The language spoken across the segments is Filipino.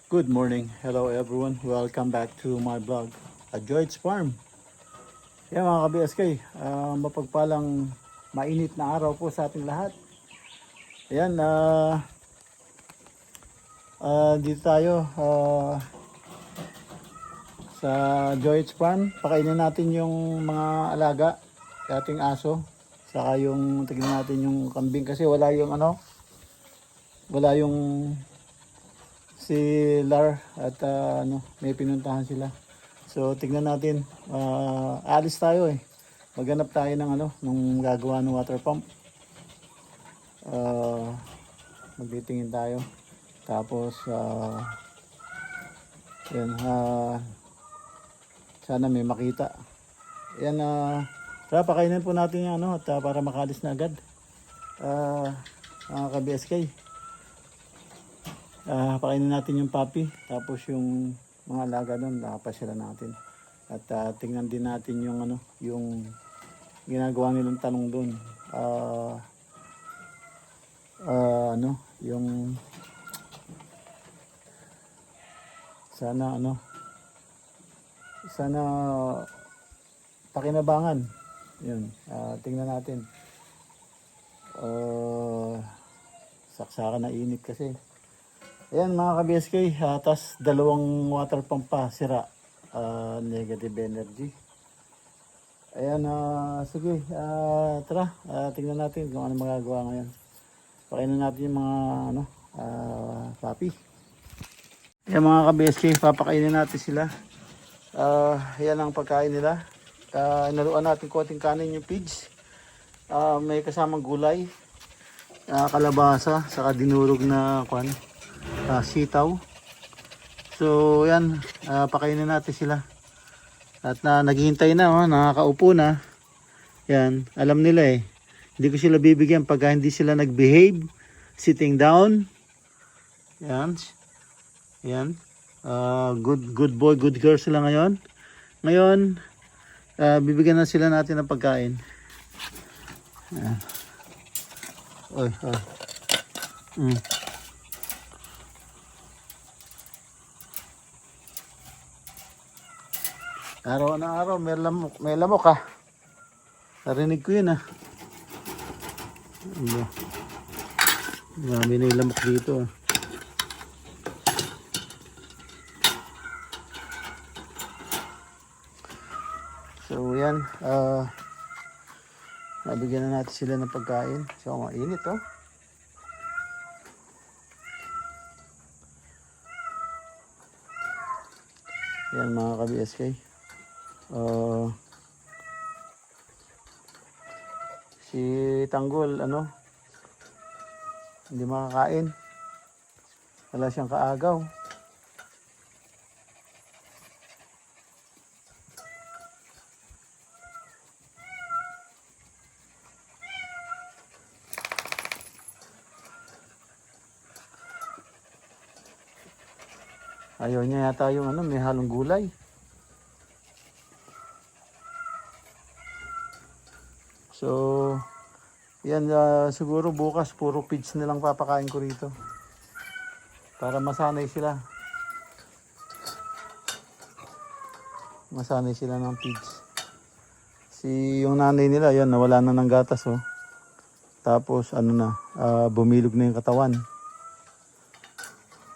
Good morning. Hello everyone. Welcome back to my vlog, George Farm. Yan mga ka-BSK, mapagpalang mainit na araw po sa ating lahat. Ayan, dito tayo sa George Farm. Pakainin natin yung mga alaga, ating aso. Saka yung tignan natin yung kambing kasi wala yung wala yung si Lar at may pinuntahan sila. So tignan natin, alis tayo eh. Maghanap tayo ng nung gagawa ng water pump. Magtitingin tayo. Tapos yan, sana may makita. Yan, tara pakainin po natin yung at para makalis na agad. Mga ka-BSK. Pakainin natin yung puppy, tapos yung mga alaga doon, nakapasyalan natin. At tingnan din natin yung yung ginagawa nilang tanong doon. Yung sana sana pakinabangan. Yun, tingnan natin. Saksakan na init kasi. Ayan mga ka-BSK, tas dalawang water pump pa sira, negative energy. Ayan, sige, tara, tingnan natin kung ano magagawa ngayon. Pakainin natin yung mga papi. Ayan mga ka-BSK, papakainin natin sila. Ayan ang pagkain nila. Inaluan natin konting kanin yung pigs. May kasamang gulay, kalabasa, saka dinurog na sitaw. So yan, pakainin natin sila. At naghihintay na, nakakaupo na. Yan, alam nila eh. Hindi ko sila bibigyan pag hindi sila nag-behave. Sitting down. Yan. Yan. Good boy, good girl sila ngayon. Ngayon, bibigyan na sila natin ng pagkain. Yan. Oy. Araw na araw, may lamok ah. Narinig ko yun ah. Marami na yung lamok dito ah. So yan, nabigyan na natin sila ng pagkain. So mainit oh. Yan mga ka-BSK. Si Tanggol hindi makakain, wala siyang kaagaw. Ayaw niya yata yung may halong gulay. So, yan, siguro bukas puro feeds na lang papakain ko rito. Para masanay sila. Masanay sila ng feeds. Yung nanay nila, yan, nawala na ng gatas oh. Tapos, bumilog na yung katawan.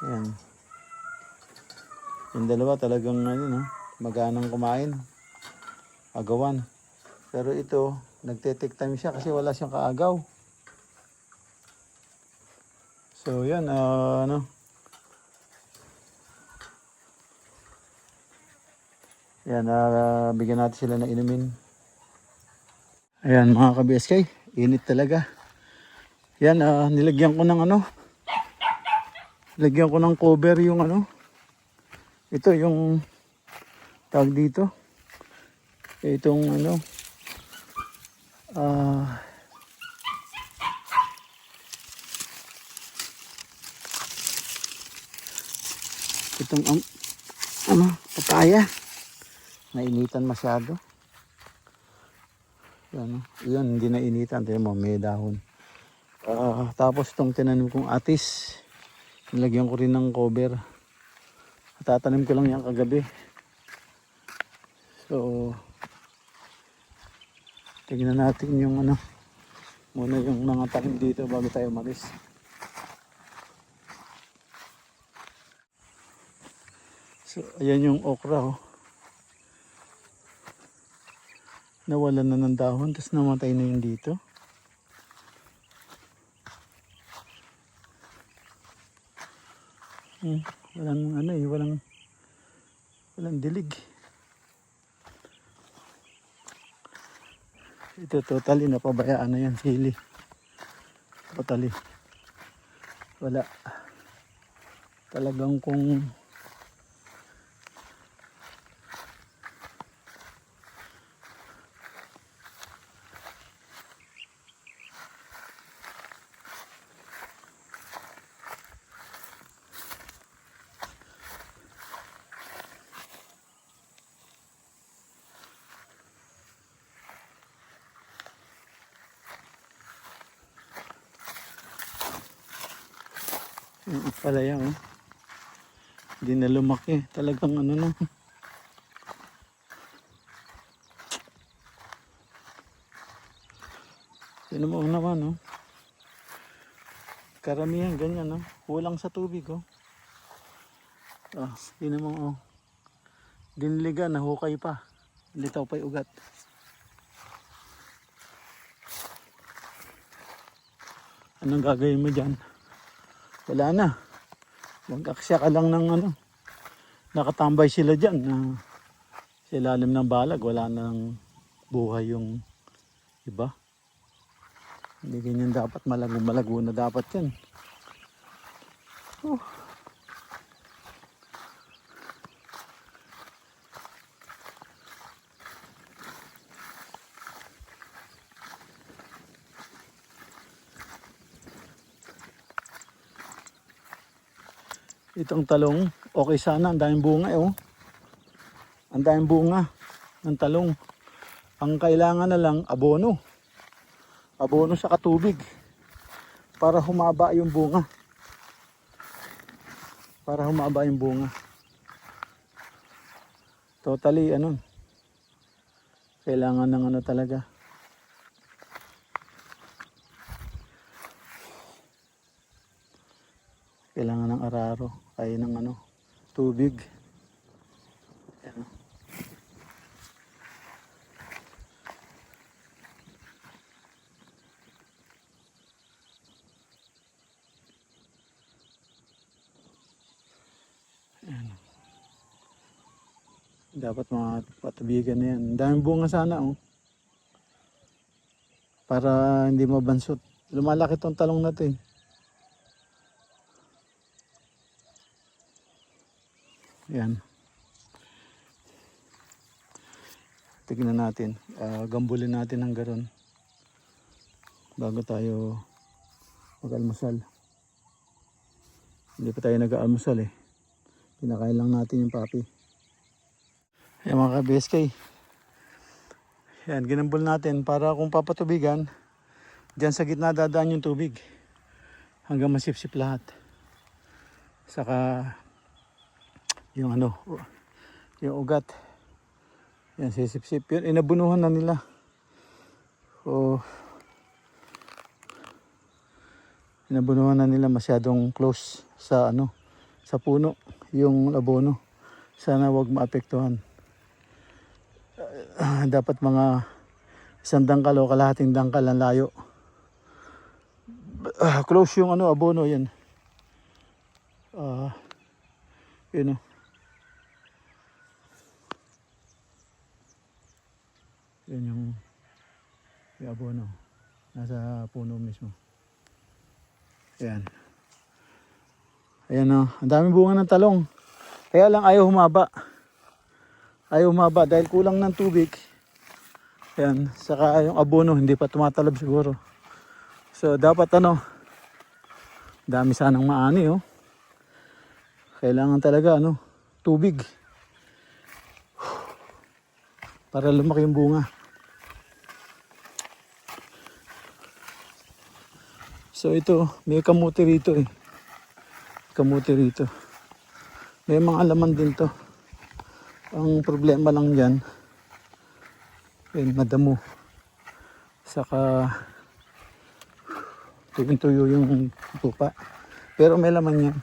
Yan. Yung dalawa talagang, maganang kumain. Agawan. Pero ito, nagte-take time siya kasi wala siyang kaagaw. So yan, yan, bigyan natin sila ng inumin. Ayan mga ka-BSK, init talaga. Yan, nilagyan ko ng nilagyan ko ng cover yung ito yung tag dito. Itong itong papaya, nainitan masyado. Yan, yun, hindi nainitan, tingnan mo may dahon. Tapos itong tinanim kong atis, nilagyan ko rin ng cover. Katatanim ko lang yan kagabi. So, tingnan natin yung ano, muna yung mga tanim dito bago tayo umalis. So, ayan yung okra, oh. Nawalan na ng dahon, tapos namatay na yung dito. Walang ano eh, walang dilig. Ito totally napabayaan na yan, sili. Totally. Wala. Talagang kung yung palaya, oh. Hindi na lumaki. Talagang ano na. Sino mo naman, oh. Karamihan ganyan, oh. Kulang sa tubig, oh. Ah, sino mo, oh. Diniligan, nahukay pa. Litaw pa yung ugat. Anong gagawin mo dyan? Wala na. Mag-aksya ka lang ng ano. Nakatambay sila dyan. Sa ilalim ng balag. Wala nang buhay yung iba. Hindi ganyan dapat. Malago na dapat yan. Oh. Itong talong, okay sana, ang daming bunga, oh. Ang daming bunga ng talong. Ang kailangan na lang, abono. Abono sa katubig para humaba yung bunga. Para humaba yung bunga. Totally, ano, kailangan ng ano talaga. Kailangan ng araro, ay ng ano, tubig. Ayan. Ayan. Dapat mga patubigan na yan. Ang daming bunga sana, oh. Para hindi mabansot. Lumalaki tong talong na to, eh. Ayan. Tignan natin. Gambulin natin ang garon. Bago tayo mag-almusal. Hindi pa tayo nag-almusal, eh. Pinakain lang natin yung papi. Ayan mga ka-BSK. Ayan, ginambol natin para kung papatubigan, dyan sa gitna dadaan yung tubig. Hanggang masipsip lahat. Saka yung ano, yung ugat. Yan, sisip-sip. Yun, inabunuhan na nila. So, inabunuhan na nila, masyadong close sa ano, sa puno, yung abono. Sana wag maapektuhan. Dapat mga isang dangkal o kalahating dangkal ang layo. Close yung ano, abono, yan. Yun, oh. Yun yung abono. Nasa puno mismo. Ayan. Ayan, oh. Ang daming bunga ng talong. Kaya lang ayaw humaba. Ayaw humaba dahil kulang ng tubig. Ayan. Saka yung abono hindi pa tumatalab siguro. So dapat ano, dami sanang maani, oh. Kailangan talaga ano, tubig. Para lumaki yung bunga. So ito, may kamuti rito, eh. Kamuti rito. May mga laman din to. Ang problema lang dyan, madamo. Saka tuyong-tuyo yung tupa. Pero may laman yan.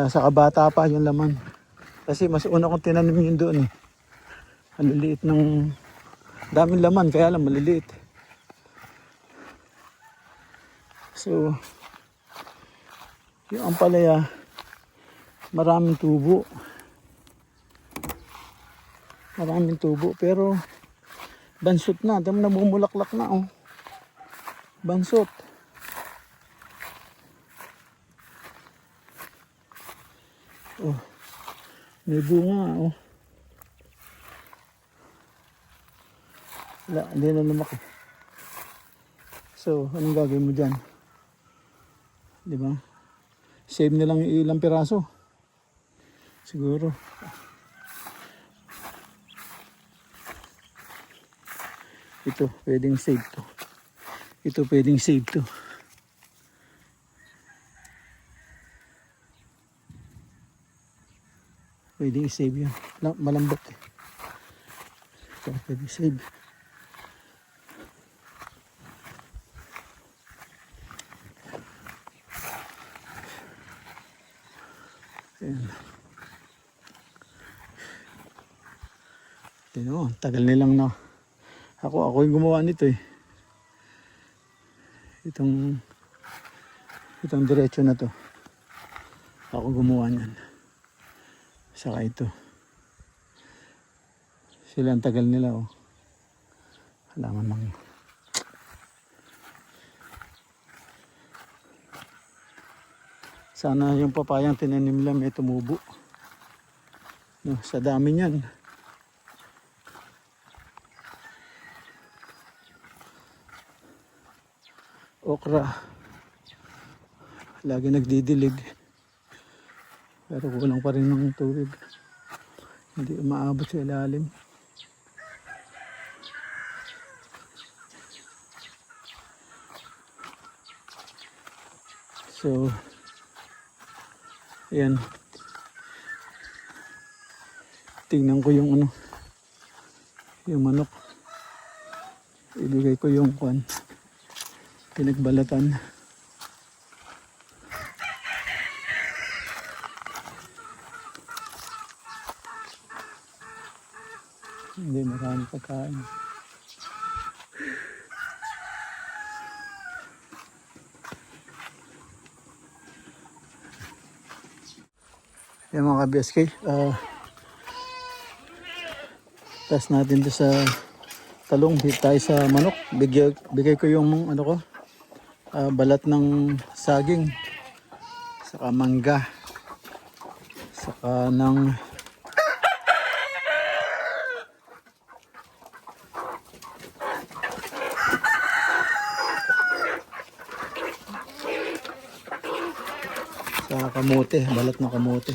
Saka bata pa yung laman. Kasi mas una kong tinanim yun doon eh. Ang liliit ng daming laman, kaya lang maliliit. So, yung ampalaya, maraming tubo. Maraming tubo, pero bansot na. Dami namumulaklak na, oh. Bansot. Oh, may bunga, oh. Wala, hindi na lumaki. So, anong gagawin mo dyan? Diba? Save na lang yung ilang piraso. Siguro. Ito, pwedeng save to. Ito, pwedeng save to. Pwedeng i-save yan. Malambot eh. Ito, pwedeng save. Ayan. Ito, tagal nilang na. Ako yung gumawa nito eh. Itong diretso na to. Ako gumawa niyan. Saka ito. Sila ang tagal nila, oh. Halaman lang. Sana yung papayang tinanim lang may tumubo. No, sa dami niyan. Okra. Lagi nagdidilig. Pero kulang pa rin ng tubig. Hindi umaabot sa ilalim. So, ayan. Tingnan ko yung ano, yung manok. Ibigay ko yung kwan. Pinagbalatan. Hindi marami pagkain. Yan mga ka-BSK. Test natin to sa talong. Dito tayo sa manok. Bigay ko yung ano ko. Balat ng saging. Saka mangga. Saka ng sa kamote, balat ng kamote.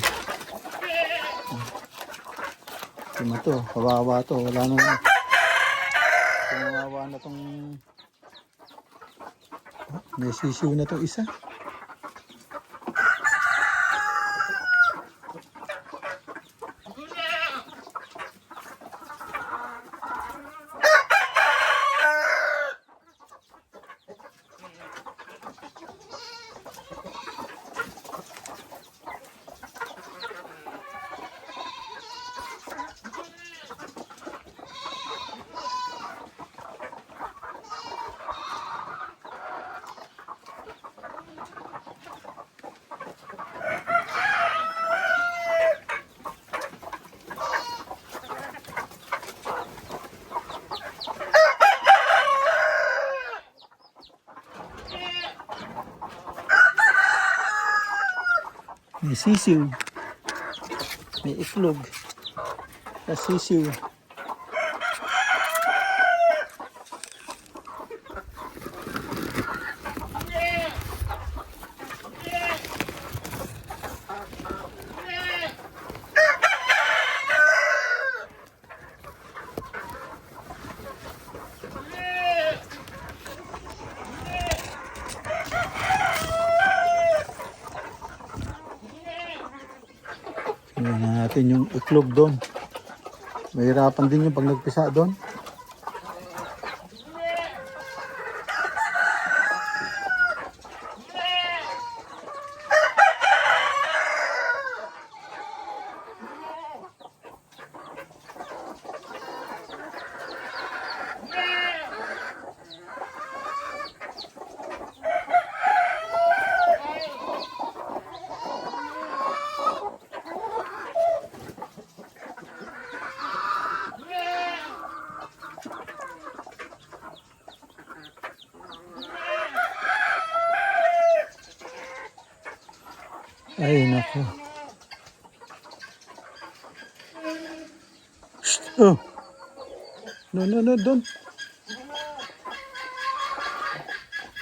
Tima to, kawawa to, wala nang kawawa na tong may sisiw na to isa. May sisiw. May itlog. Sa sisiw. natin yung iklog doon. Mahirapan din yung pag nagpisa doon. Ay, naku. Shh! Oh! No, no, no, don't.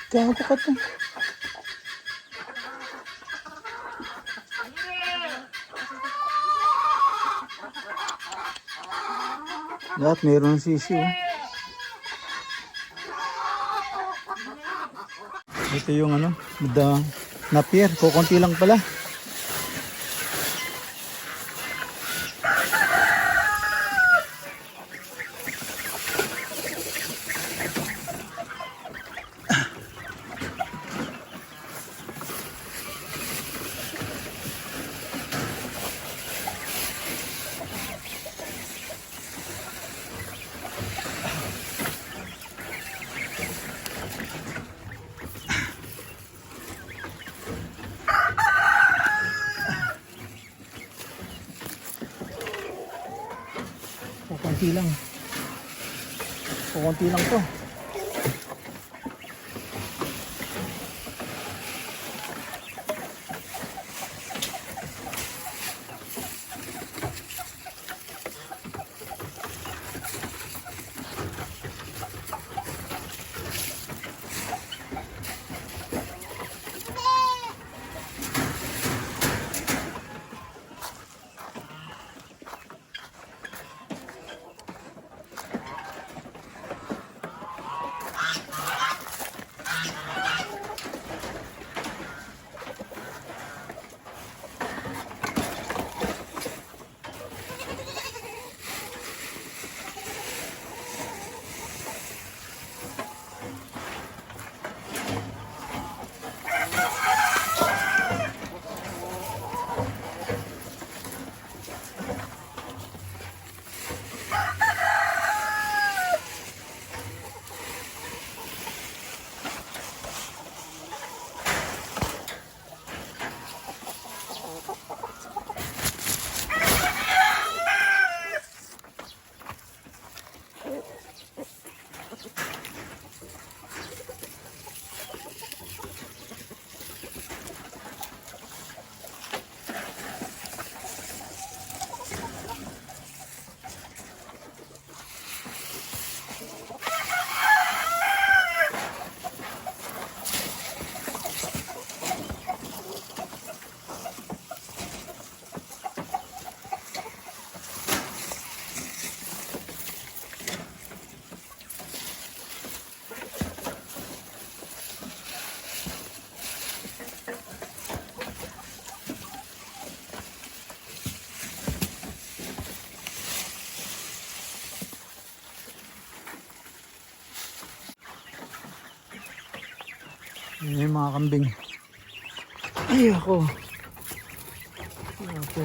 Gago ka to. Lahat meron ng sisi, oh. Ito yung ano, napier. Kukunti lang pala. Kukunti lang. Kukunti lang to. Yan yung mga kambing. Ay ako. Ay ako.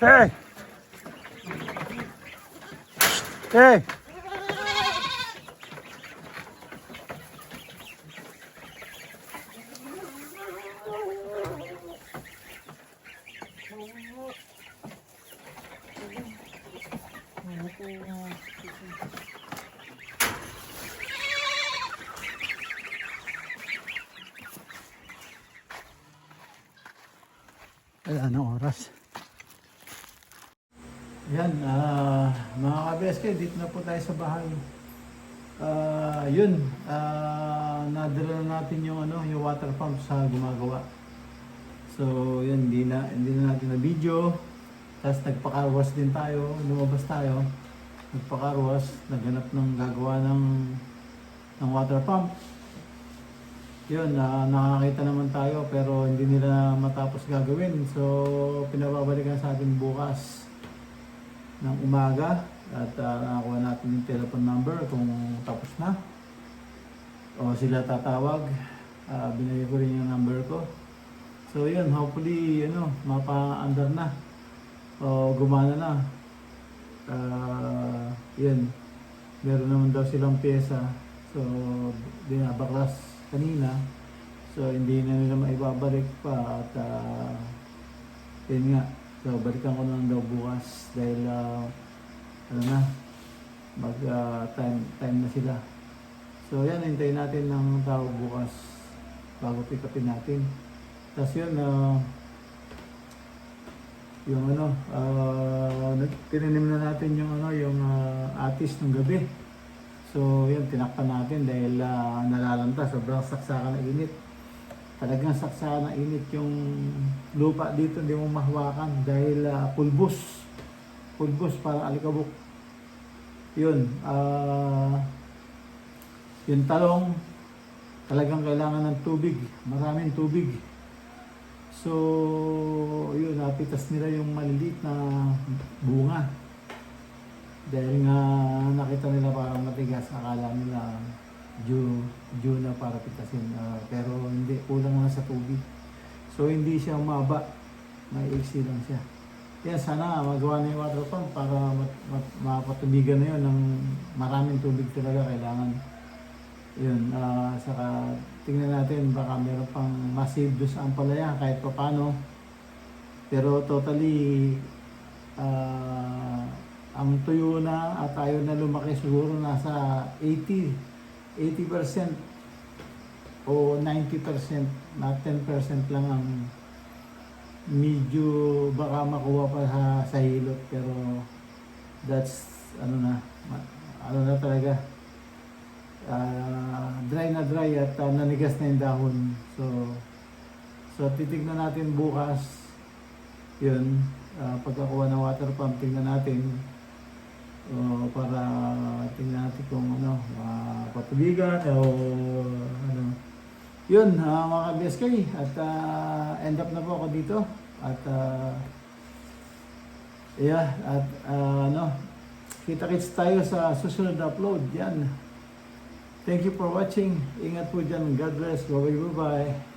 Hey! Hey! Wala na oras. Yan, mga ka-BSK, dito na po tayo sa bahay. Yun, nadala na natin yung yung water pump sa gumagawa. So, yun, hindi na natin na video. Tapos nagpa-carwash din tayo, lumabas tayo. Nagpa-carwash, naghanap ng gagawa ng water pump. Yun, nakakita naman tayo pero hindi nila matapos gagawin. So, pinababalikan sa atin bukas ng umaga. At nakakuha natin yung telephone number kung tapos na. O sila tatawag. Binigay ko rin yung number ko. So yun, hopefully mapa-under na. O gumana na. Yun. Meron naman daw silang pyesa. So binabaklas kanina. So hindi na nila maibabalik pa. At yun nga. So balikan ko na lang daw bukas. Dahil time na sila. So yan, hintayin natin ng tao bukas bago pick upin natin. Tapos yun, tinanim na natin yung atis ng gabi. So yun, tinakpan natin dahil nalalanta, sobrang saksakan na init. Talagang saksakan na init yung lupa dito, hindi mo mahawakan dahil pulbos para alikabok. Yun, yung talong, talagang kailangan ng tubig, maraming tubig. So, yun, napitas nila yung maliliit na bunga. Dahil nga nakita nila parang matigas, akala nila due na para pitasin. Pero hindi, kulang na sa tubig. So, hindi siya maba, maiiksi lang siya. Yan, sana magawa na yung water pump para mapatubigan na yun ng maraming tubig talaga kailangan. Yun, saka tingnan natin baka meron pang massive doon sa ampalaya kahit pa paano. Pero totally, ang tuyo na at ayaw na lumaki siguro nasa 80% o 90%, na 10% lang ang medyo baka makuha pa sa hilot, pero that's na talaga, dry na dry at nanigas na yung dahon. So titignan natin bukas yun, pagkakuha ng water pump, tingnan natin para tingnan natin kung patubigan o yun, mga ka-BSK, at end up na po ako dito at kita-kits tayo sa susunod na upload. Yan, thank you for watching. Ingat po dyan, God bless, bye bye.